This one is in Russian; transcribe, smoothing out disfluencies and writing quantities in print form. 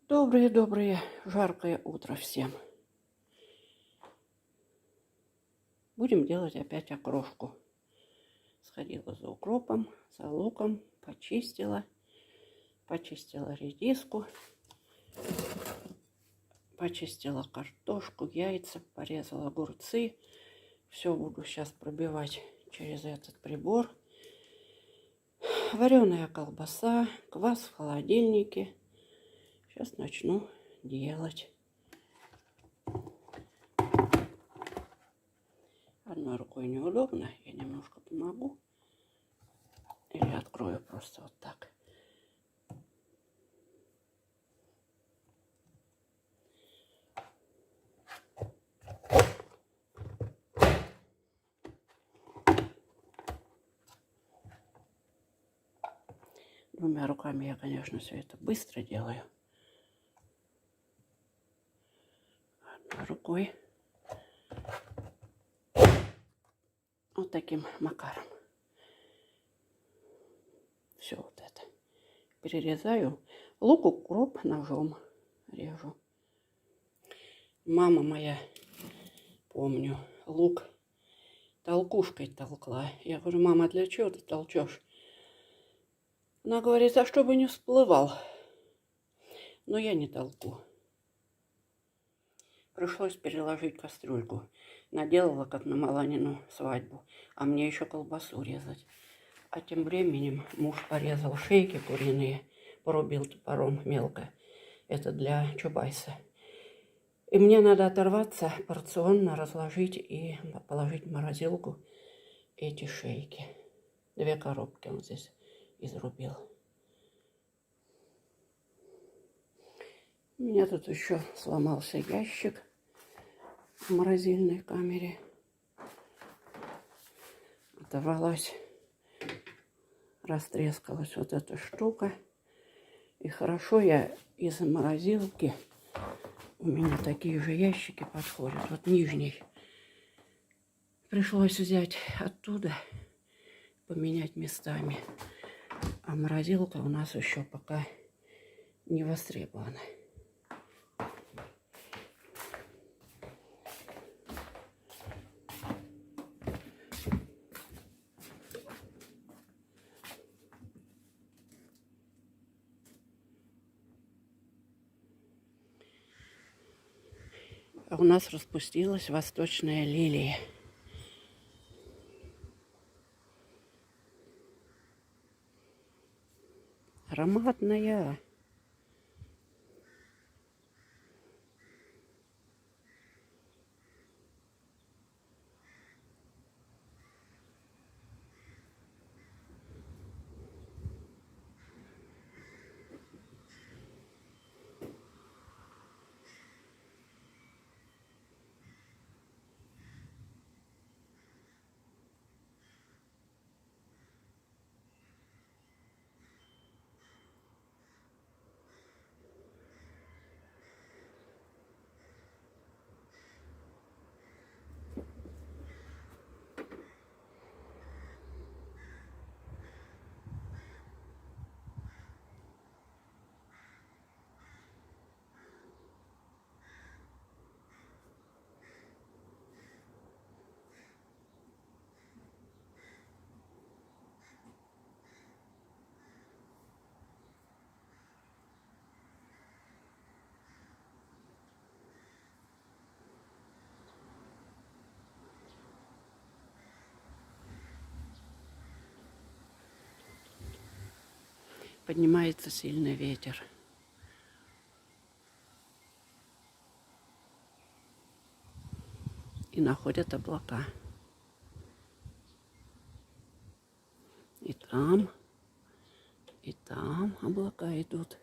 Доброе-доброе, жаркое утро всем. Будем делать опять окрошку. Сходила за укропом, за луком, почистила редиску, почистила картошку, яйца, порезала огурцы. Все буду сейчас пробивать через этот прибор. Вареная колбаса, квас в холодильнике. Сейчас начну делать. Одной рукой неудобно, я немножко помогу. Или открою просто вот так. Двумя руками я, конечно, все это быстро делаю. Одной рукой. Вот таким макаром. Все вот это. Перерезаю. Лук, укроп ножом режу. Мама моя, помню, лук толкушкой толкла. Я говорю: мама, для чего ты толчешь? Она говорит: а чтобы не всплывал. Но я не толку. Пришлось переложить кастрюльку. Наделала, как на Маланину свадьбу. А мне еще колбасу резать. А тем временем муж порезал шейки куриные. Порубил топором мелко. Это для чубайса. И мне надо оторваться, порционно разложить и положить в морозилку эти шейки. 2 коробки он здесь изрубил. У меня тут еще сломался ящик в морозильной камере. Оторвалась, растрескалась вот эта штука. И хорошо я из морозилки, у меня такие же ящики подходят, вот нижний. Пришлось взять оттуда, поменять местами. А морозилка у нас еще пока не востребована. А у нас распустилась восточная лилия. Ароматная. Поднимается сильный ветер. И находят облака. И там облака идут.